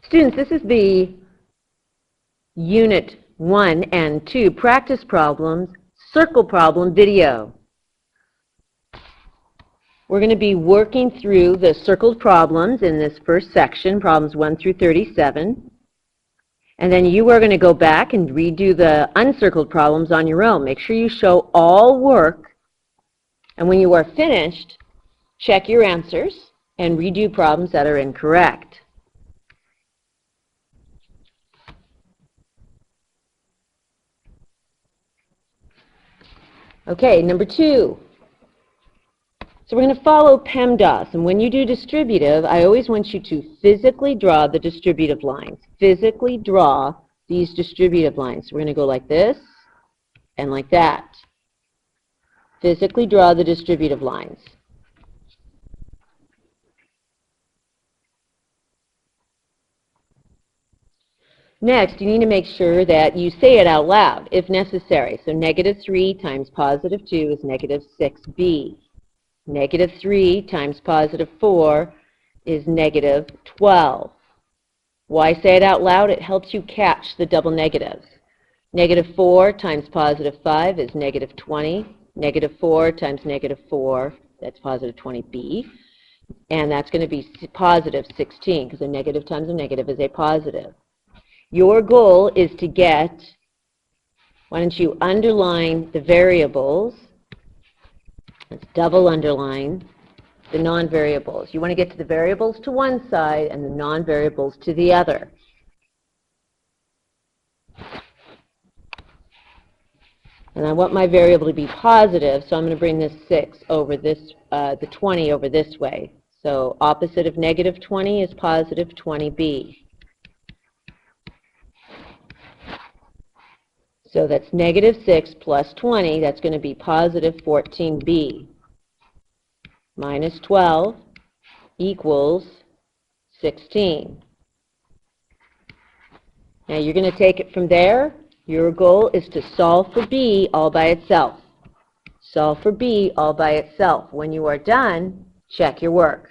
Students, this is the Unit 1 and 2 practice problems, circle problem video. We're going to be working through the circled problems in this first section, problems 1 through 37. And then you are going to go back and redo the uncircled problems on your own. Make sure you show all work. And when you are finished, check your answers and redo problems that are incorrect. Okay, number 2. So we're going to follow PEMDAS, and when you do distributive, I always want you to physically draw the distributive lines. Physically draw these distributive lines. So we're going to go like this and like that. Physically draw the distributive lines. Next, you need to make sure that you say it out loud, if necessary. So -3 times +2 is -6b. -3 times +4 is -12. Why say it out loud? It helps you catch the double negatives. -4 times +5 is -20. -4 times -4, that's +20b. And that's going to be +16, because a negative times a negative is a positive. Your goal is to get, why don't you underline the variables? Let's double underline the non-variables. You want to get to the variables to one side and the non-variables to the other. And I want my variable to be positive, so I'm going to bring this 6 over this, the 20 over this way. So opposite of -20 is +20b. So that's -6 plus 20, that's going to be +14b. Minus 12 equals 16. Now you're going to take it from there. Your goal is to solve for b all by itself. Solve for b all by itself. When you are done, check your work.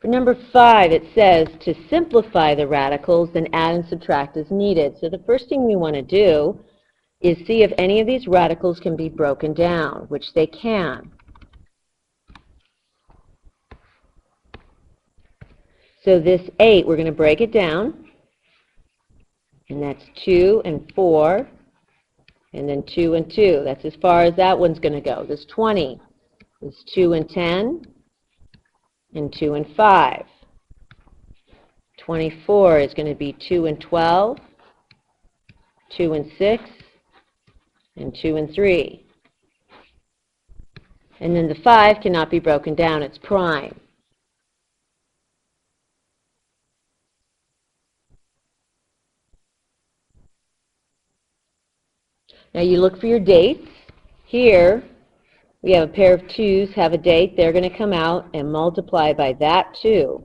For number 5, it says to simplify the radicals, then add and subtract as needed. So the first thing we want to do is see if any of these radicals can be broken down, which they can. So this 8, we're going to break it down, and that's 2 and 4, and then 2 and 2. That's as far as that one's going to go. This 20 is 2 and 10. And 2 and 5. 24 is going to be 2 and 12, 2 and 6, and 2 and 3. And then the 5 cannot be broken down. It's prime. Now you look for your dates. Here, we have a pair of 2's, have a date. They're going to come out and multiply by that 2.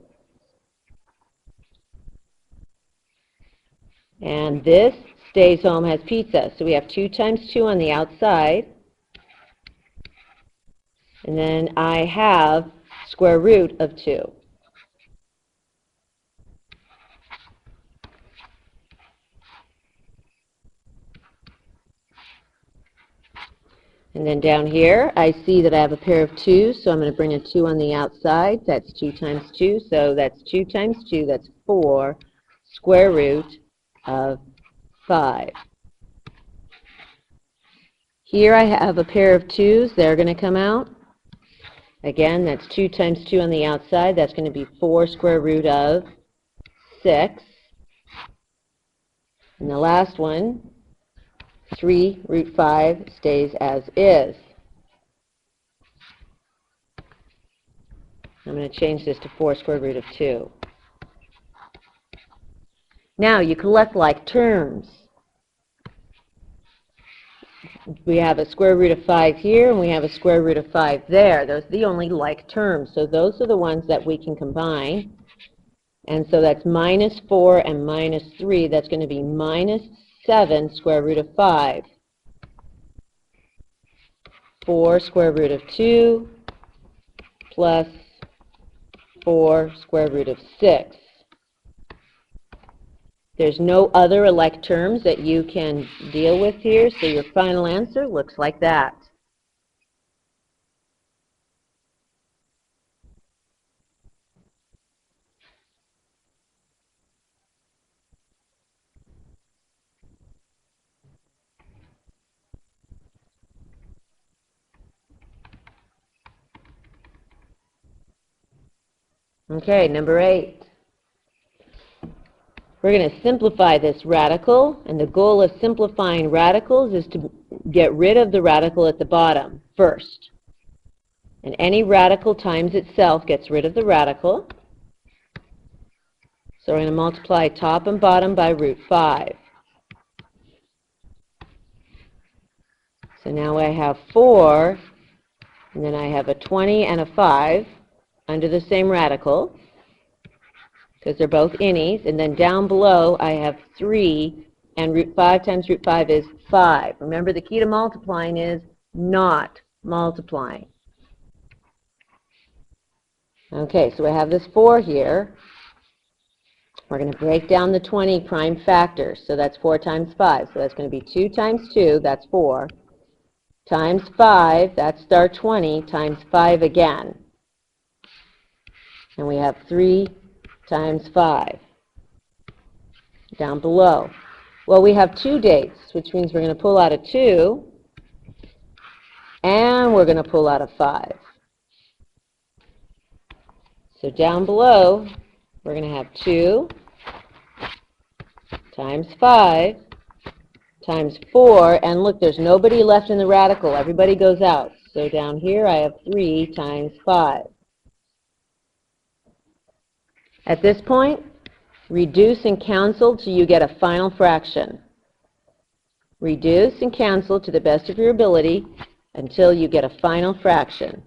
And this stays home, has pizza. So we have 2 times 2 on the outside. And then I have square root of 2. And then down here, I see that I have a pair of 2's, so I'm going to bring a 2 on the outside. That's 2 times 2, so that's 2 times 2, that's 4, square root of 5. Here I have a pair of 2's. They're going to come out. Again, that's 2 times 2 on the outside. That's going to be 4 square root of 6. And the last one, 3 root 5 stays as is. I'm going to change this to 4 square root of 2. Now you collect like terms. We have a square root of 5 here, and we have a square root of 5 there. Those are the only like terms. So those are the ones that we can combine. And so that's -4 and -3. That's going to be -7 square root of 5. 4 square root of 2 plus 4 square root of 6. There's no other like terms that you can deal with here, so your final answer looks like that. Okay, number 8. We're going to simplify this radical, and the goal of simplifying radicals is to get rid of the radical at the bottom first. And any radical times itself gets rid of the radical. So we're going to multiply top and bottom by root 5. So now I have 4, and then I have a 20 and a 5 under the same radical, because they're both innies. And then down below I have 3, and root 5 times root 5 is 5. Remember, the key to multiplying is not multiplying. Okay, so I have this 4 here. We're going to break down the 20 prime factors. So that's 4 times 5. So that's going to be 2 times 2, that's 4, times 5, that's our 20, times 5 again. And we have 3 times 5 down below. Well, we have 2 dates, which means we're going to pull out a 2, and we're going to pull out a 5. So down below, we're going to have 2 times 5 times 4, and look, there's nobody left in the radical. Everybody goes out. So down here I have 3 times 5. At this point, reduce and cancel till you get a final fraction. Reduce and cancel to the best of your ability until you get a final fraction.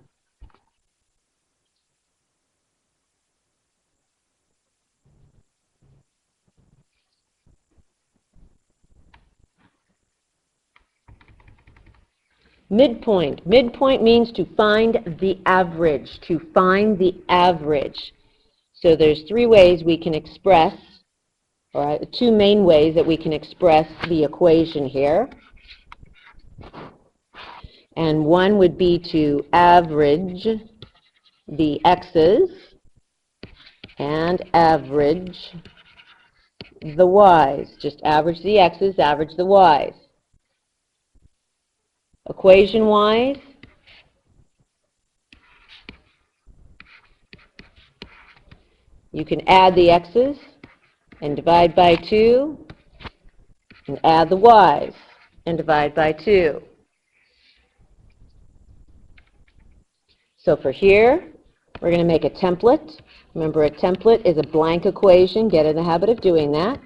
Midpoint. Midpoint means to find the average, to find the average. So there's 3 ways we can express, or 2 main ways that we can express the equation here. And one would be to average the x's and average the y's. Just average the x's, average the y's. Equation-wise, you can add the x's and divide by 2, and add the y's and divide by 2. So for here, we're going to make a template. Remember, a template is a blank equation. Get in the habit of doing that.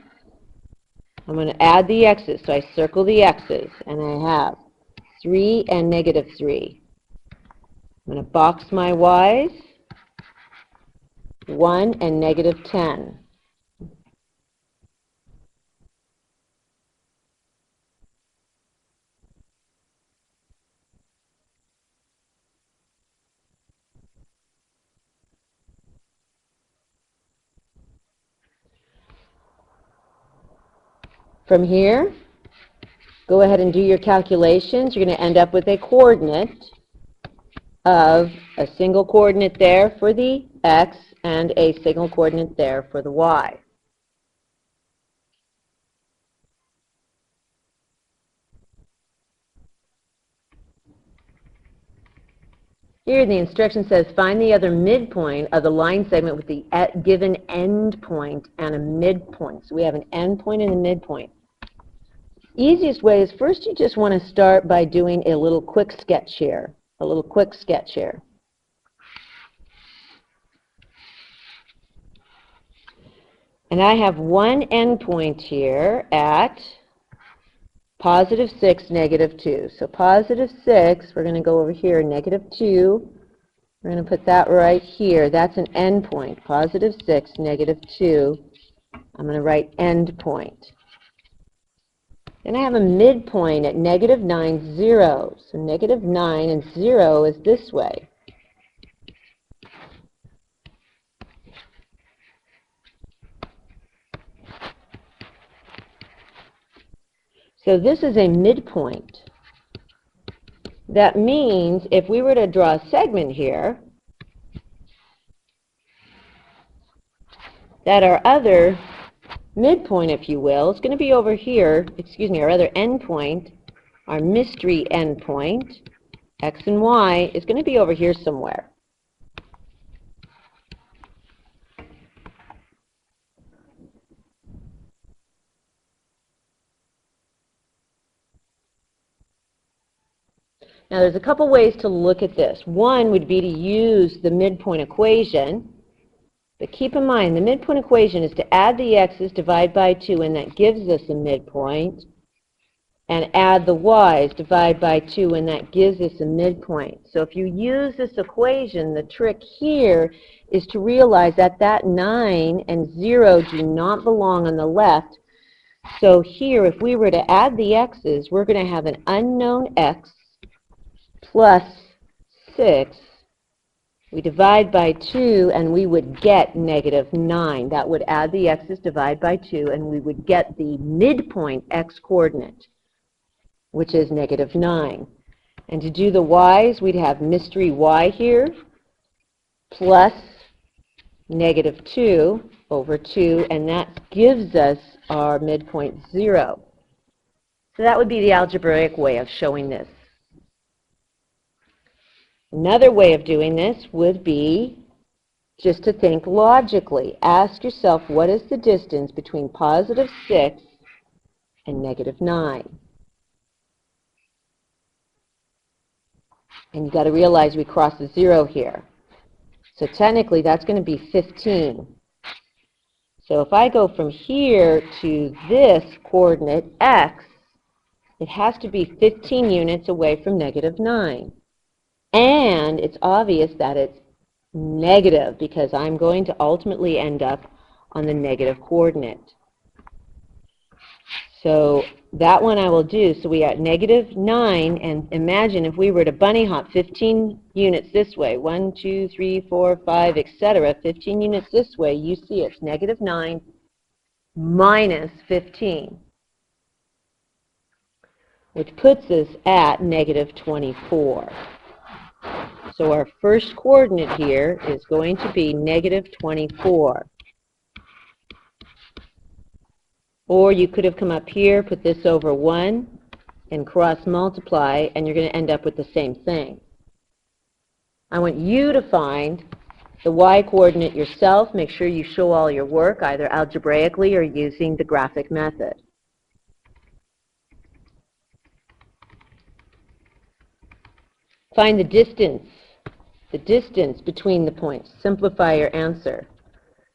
I'm going to add the x's, so I circle the x's, and I have 3 and negative 3. I'm going to box my y's, 1 and negative 10. From here, go ahead and do your calculations. You're going to end up with a coordinate of a single coordinate there for the x and a single coordinate there for the y. Here the instruction says find the other midpoint of the line segment with the given endpoint and a midpoint. So we have an endpoint and a midpoint. Easiest way is first you just want to start by doing a little quick sketch here. And I have one endpoint here at positive 6, negative 2. So positive 6, we're going to go over here, negative 2. We're going to put that right here. That's an endpoint. Positive 6, negative 2. I'm going to write endpoint. Then I have a midpoint at negative 9, 0. So negative 9 and 0 is this way. So this is a midpoint. That means if we were to draw a segment here, that our other midpoint, if you will, is going to be over here, our other endpoint, our mystery endpoint, x and y, is going to be over here somewhere. Now, there's a couple ways to look at this. One would be to use the midpoint equation, but keep in mind the midpoint equation is to add the x's, divide by 2, and that gives us a midpoint, and add the y's, divide by 2, and that gives us a midpoint. So if you use this equation, the trick here is to realize that that 9 and 0 do not belong on the left. So here, if we were to add the x's, we're going to have an unknown x plus 6. We divide by 2, and we would get negative 9. That would add the x's, divide by 2, and we would get the midpoint x-coordinate, which is negative 9. And to do the y's, we'd have mystery y here, plus negative 2 over 2, and that gives us our midpoint 0. So that would be the algebraic way of showing this. Another way of doing this would be just to think logically. Ask yourself, what is the distance between positive 6 and negative 9? And you've got to realize we crossed a 0 here. So technically, that's going to be 15. So if I go from here to this coordinate, x, it has to be 15 units away from negative 9. And it's obvious that it's negative because I'm going to ultimately end up on the negative coordinate. So that one I will do. So we are at negative 9, and imagine if we were to bunny hop 15 units this way, 1, 2, 3, 4, 5, etc., 15 units this way, you see it's negative 9 minus 15, which puts us at negative 24. So our first coordinate here is going to be negative 24. Or you could have come up here, put this over 1, and cross multiply, and you're going to end up with the same thing. I want you to find the y-coordinate yourself. Make sure you show all your work, either algebraically or using the graphic method. Find the distance between the points. Simplify your answer.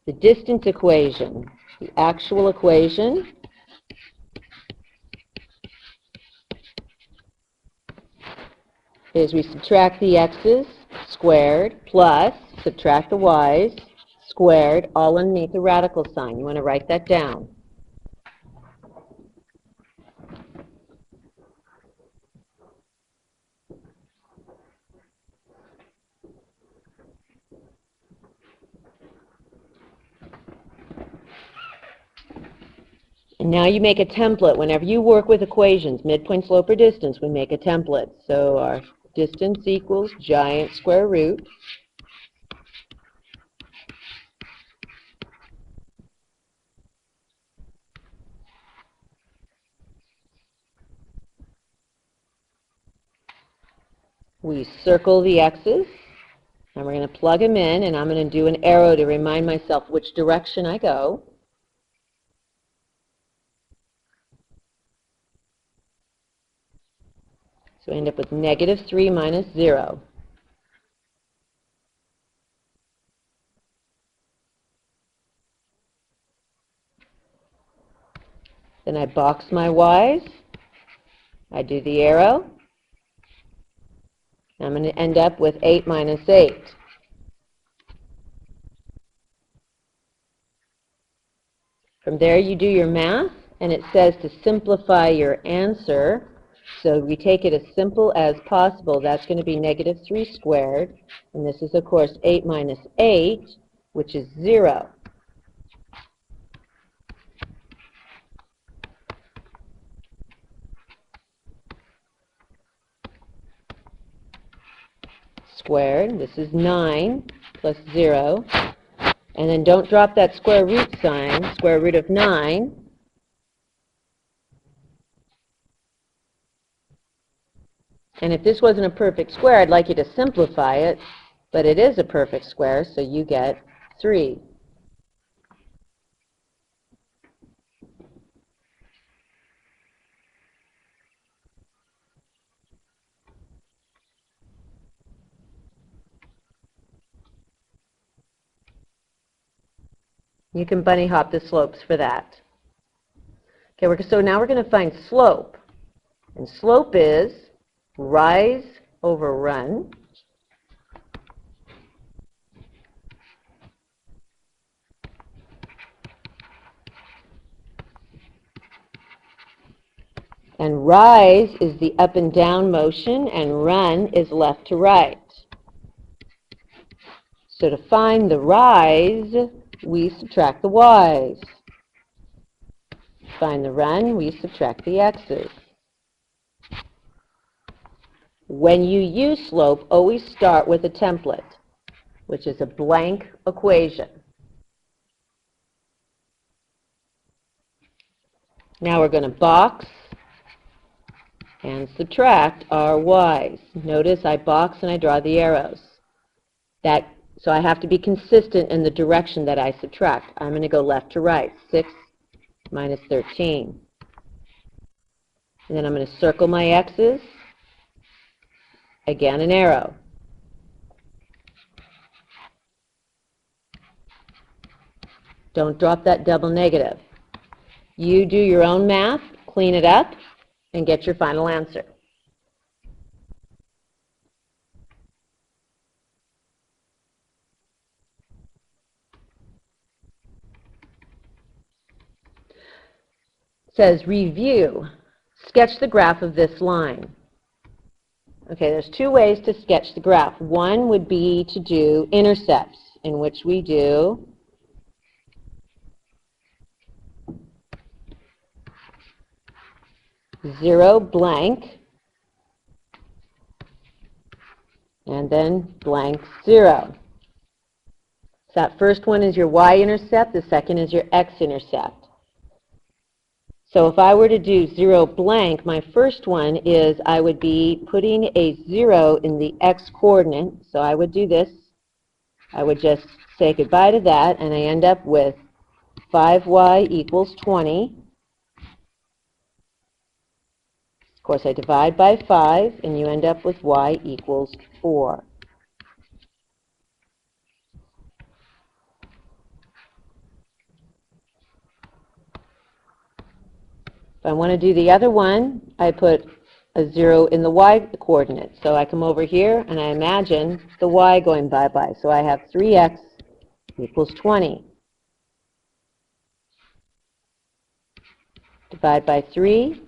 The distance equation, the actual equation, is we subtract the x's squared plus subtract the y's squared, all underneath the radical sign. You want to write that down. And now you make a template. Whenever you work with equations, midpoint, slope, or distance, we make a template. So our distance equals giant square root we circle the x's, and we're going to plug them in, and I'm going to do an arrow to remind myself which direction I go. So I end up with negative 3 minus 0. Then I box my y's. I do the arrow. I'm going to end up with 8 minus 8. From there, you do your math, and it says to simplify your answer. So we take it as simple as possible. That's going to be negative 3 squared. And this is, of course, 8 minus 8, which is 0. Squared. This is 9 plus 0. And then don't drop that square root sign, square root of 9. And if this wasn't a perfect square, I'd like you to simplify it, but it is a perfect square, so you get 3. You can bunny hop the slopes for that. Okay, so now we're going to find slope. And slope is rise over run. And rise is the up and down motion, and run is left to right. So to find the rise, we subtract the y's. To find the run, we subtract the x's. When you use slope, always start with a template, which is a blank equation. Now we're going to box and subtract our y's. Notice I box and I draw the arrows. So I have to be consistent in the direction that I subtract. I'm going to go left to right, 6 minus 13. And then I'm going to circle my x's. Again, an arrow. Don't drop that double negative. You do your own math, clean it up, and get your final answer. It says review. Sketch the graph of this line. Okay, there's two ways to sketch the graph. One would be to do intercepts, in which we do zero blank, and then blank 0. So that first one is your y-intercept, the second is your x-intercept. So if I were to do 0 blank, my first one is I would be putting a 0 in the x-coordinate. So I would do this. I would just say goodbye to that, and I end up with 5y equals 20. Of course, I divide by 5, and you end up with y equals 4. If I want to do the other one, I put a 0 in the y-coordinate. So I come over here, and I imagine the y going bye-bye. So I have 3x equals 20. Divide by 3.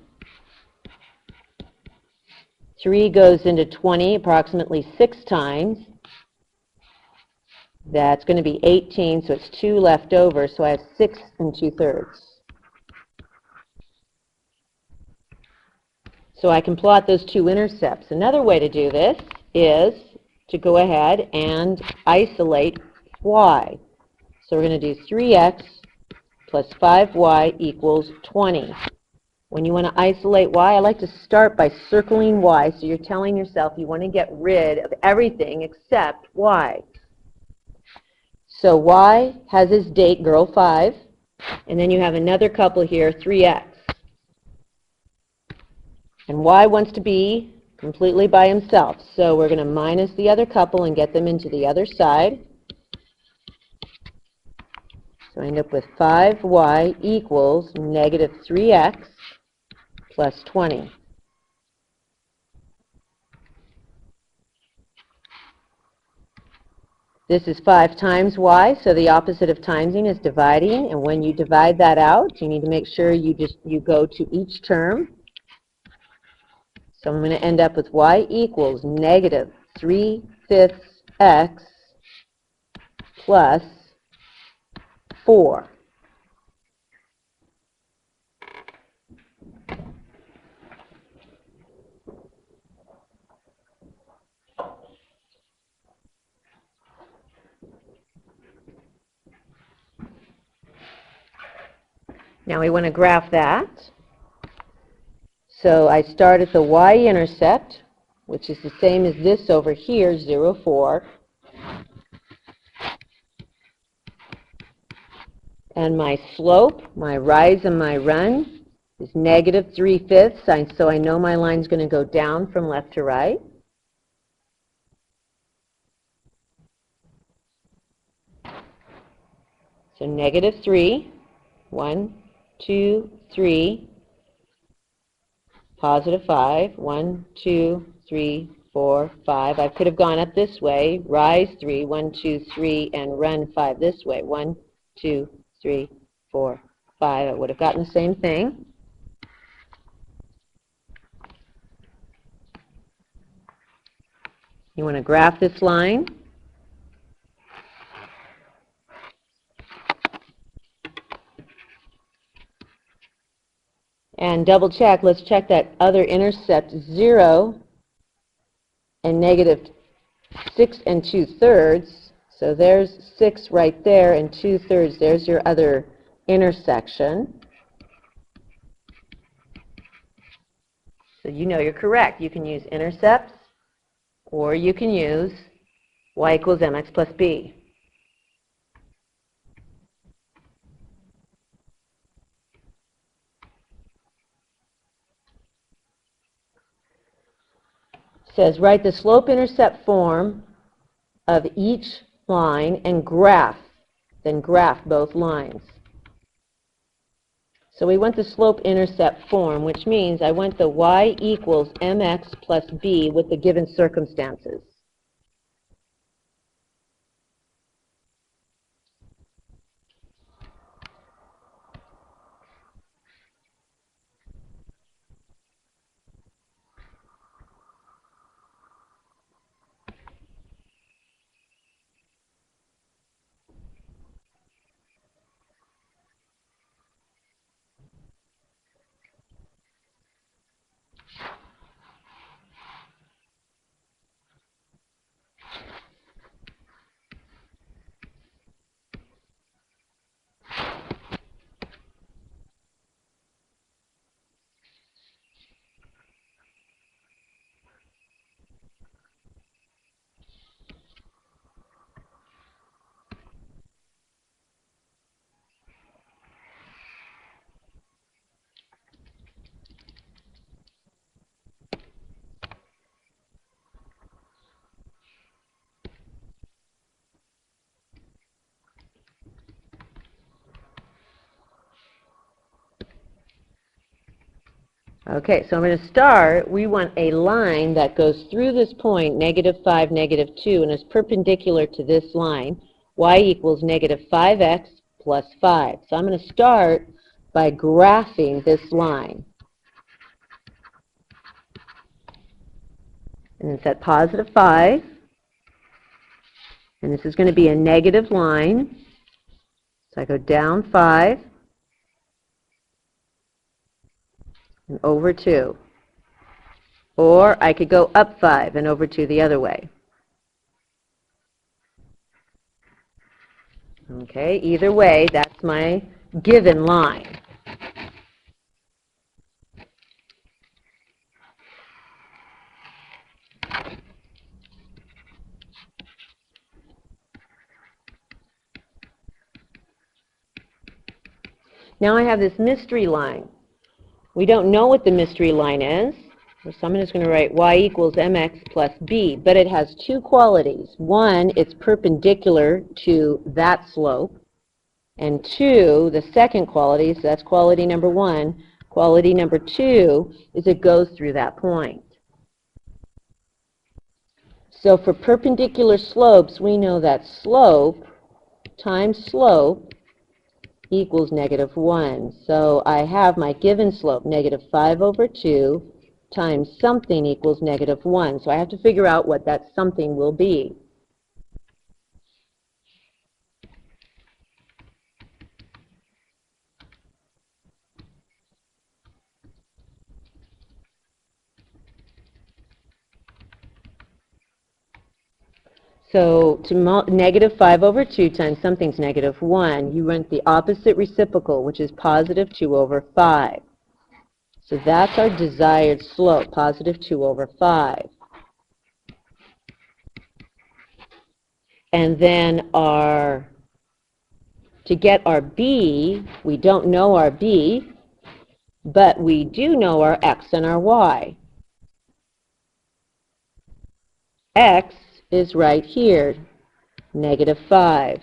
3 goes into 20 approximately 6 times. That's going to be 18, so it's 2 left over, so I have 6 2/3. So I can plot those two intercepts. Another way to do this is to go ahead and isolate y. So we're going to do 3x plus 5y equals 20. When you want to isolate y, I like to start by circling y, so you're telling yourself you want to get rid of everything except y. So y has its date, girl 5, and then you have another couple here, 3x. And y wants to be completely by himself, so we're going to minus the other couple and get them into the other side. So I end up with 5y equals negative 3x plus 20. This is 5 times y, so the opposite of timesing is dividing, and when you divide that out, you need to make sure you go to each term. So I'm going to end up with y equals negative 3/5 x plus 4. Now we want to graph that. So I start at the y-intercept, which is the same as this over here, 0, 4. And my slope, my rise and my run, is negative 3/5, so I know my line's going to go down from left to right. So negative 3, 1, 2, 3, positive 5, 1, 2, 3, 4, 5. I could have gone up this way, rise 3, 1, 2, 3, and run 5 this way, 1, 2, 3, 4, 5. I would have gotten the same thing. You want to graph this line. And double check, let's check that other intercept, 0 and negative 6 2/3. So there's 6 right there and 2/3. There's your other intersection. So you know you're correct. You can use intercepts, or you can use y equals mx plus b. It says write the slope-intercept form of each line and then graph both lines. So we want the slope-intercept form, which means I want the y equals mx plus b with the given circumstances. Okay, so I'm going to start. We want a line that goes through this point, negative 5, negative 2, and is perpendicular to this line, y equals negative 5x plus 5. So I'm going to start by graphing this line. And it's at positive 5. And this is going to be a negative line. So I go down 5 and over 2. Or I could go up 5 and over 2 the other way. Okay, either way, that's my given line. Now I have this mystery line. We don't know what the mystery line is, so I'm just going to write y equals mx plus b, but it has two qualities. One, it's perpendicular to that slope, and two, the second quality, so that's quality number 1. Quality number 2 is it goes through that point. So for perpendicular slopes, we know that slope times slope equals -1. So I have my given slope, -5/2, times something equals -1. So I have to figure out what that something will be. So to -5/2 times something's -1, you run the opposite reciprocal, which is +2/5. So that's our desired slope, +2/5. And then to get our b, we don't know our b, but we do know our x and our y. X is right here, -5.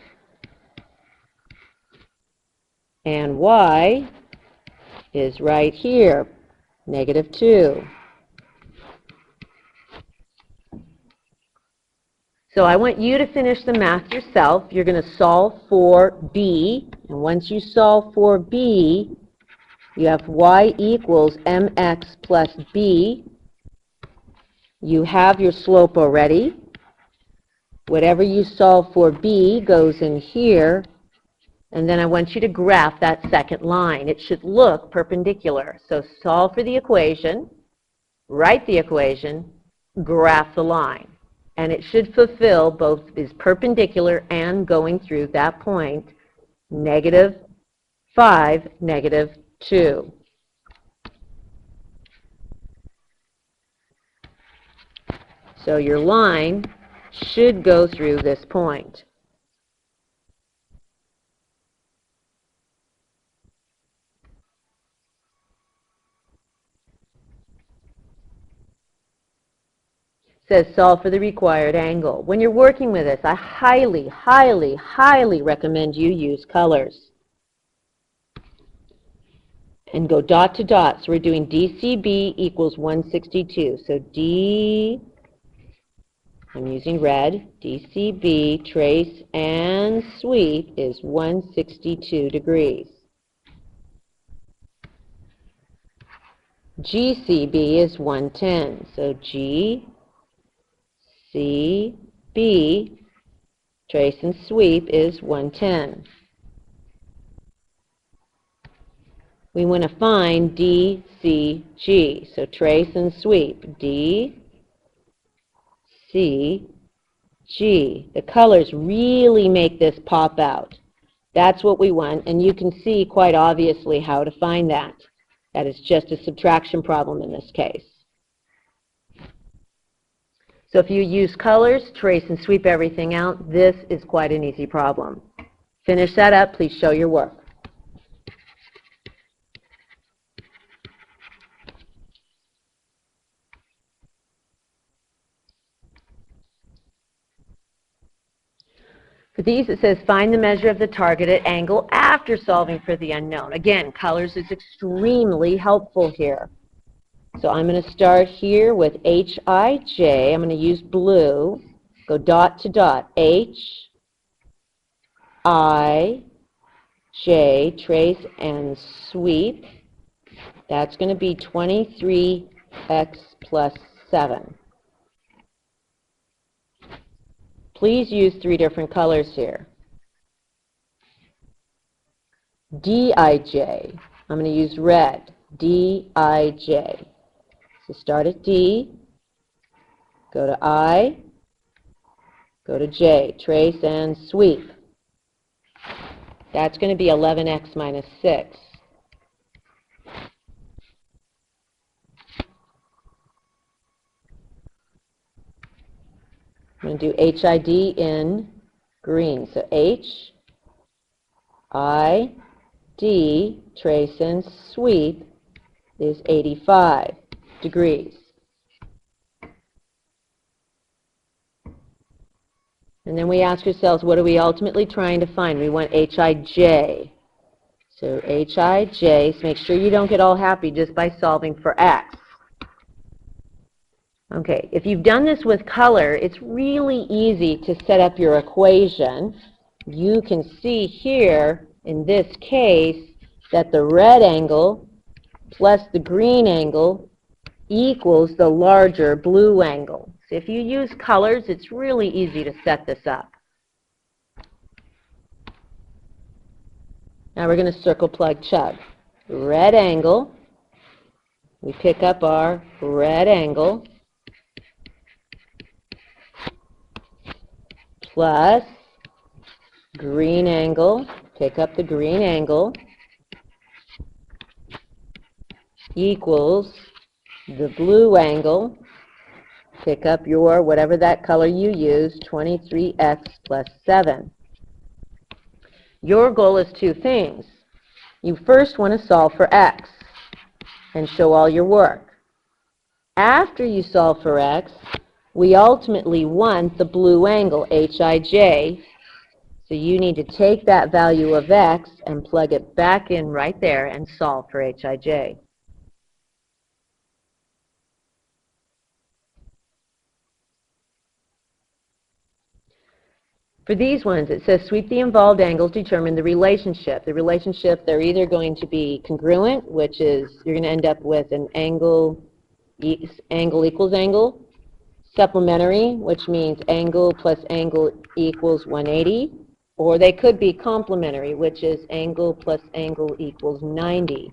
And y is right here, -2. So I want you to finish the math yourself. You're going to solve for b, and once you solve for b, you have y equals mx plus b. You have your slope already. Whatever you solve for b goes in here, and then I want you to graph that second line. It should look perpendicular. So solve for the equation, write the equation, graph the line. And it should fulfill both is perpendicular and going through that point, -5, -2. So your line should go through this point. Says solve for the required angle. When you're working with this, I highly, highly, highly recommend you use colors. And go dot to dot. So we're doing DCB equals 162. So I'm using red, DCB, trace and sweep is 162 degrees. GCB is 110. So GCB, trace and sweep is 110. We want to find DCG. So trace and sweep, DCG. The colors really make this pop out. That's what we want, and you can see quite obviously how to find that. That is just a subtraction problem in this case. So if you use colors, trace and sweep everything out, this is quite an easy problem. Finish that up. Please show your work. For these, it says find the measure of the targeted angle after solving for the unknown. Again, colors is extremely helpful here. So I'm going to start here with HIJ. I'm going to use blue. Go dot to dot. HIJ, trace and sweep. That's going to be 23x plus 7. Please use 3 different colors here. DIJ, I'm going to use red, DIJ. So start at D, go to I, go to J, trace and sweep. That's going to be 11x minus 6. I'm going to do HID in green. So HID, trace and sweep, is 85 degrees. And then we ask ourselves, what are we ultimately trying to find? We want HIJ. So HIJ, so make sure you don't get all happy just by solving for x. Okay, if you've done this with color, it's really easy to set up your equation. You can see here, in this case, that the red angle plus the green angle equals the larger blue angle. So if you use colors, it's really easy to set this up. Now we're going to circle, plug, chug. Red angle, we pick up our red angle, plus green angle, pick up the green angle, equals the blue angle, pick up your, whatever that color you use, 23x plus 7. Your goal is two things. You first want to solve for x and show all your work. After you solve for x, we ultimately want the blue angle, hij, so you need to take that value of x and plug it back in right there and solve for hij. For these ones, it says sweep the involved angles, determine the relationship. The relationship, they're either going to be congruent, which is you're going to end up with an angle equals angle, supplementary, which means angle plus angle equals 180, or they could be complementary, which is angle plus angle equals 90.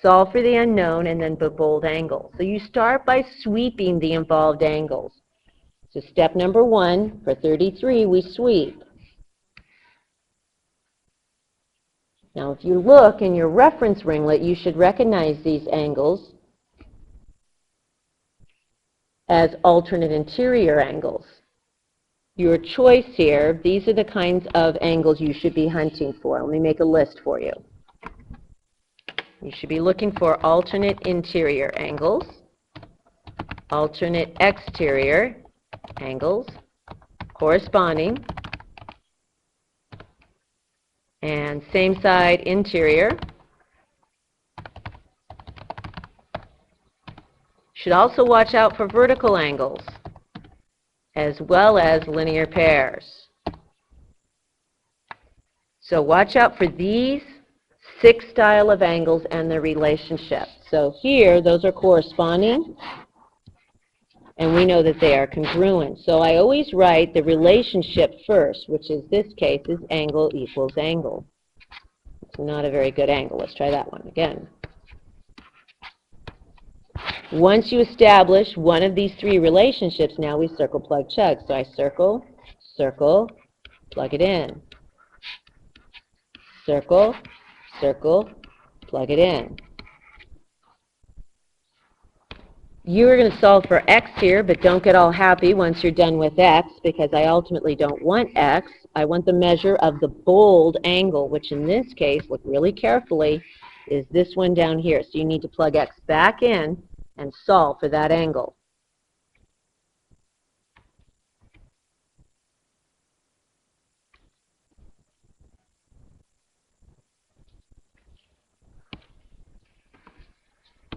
Solve for the unknown and then bold angle. So you start by sweeping the involved angles. So step number 1, for 33, we sweep. Now if you look in your reference ringlet, you should recognize these angles as alternate interior angles. Your choice here, these are the kinds of angles you should be hunting for. Let me make a list for you. You should be looking for alternate interior angles, alternate exterior angles, corresponding, and same side interior. Should also watch out for vertical angles as well as linear pairs. So watch out for these 6 style of angles and their relationship. So here, those are corresponding, and we know that they are congruent. So I always write the relationship first, which is this case is angle equals angle. It's not a very good angle. Let's try that one again. Once you establish one of these 3 relationships, now we circle, plug, chug. So I circle, circle, plug it in. Circle, circle, plug it in. You're going to solve for x here, but don't get all happy once you're done with x, because I ultimately don't want x. I want the measure of the bold angle, which in this case, look really carefully, is this one down here. So you need to plug x back in and solve for that angle.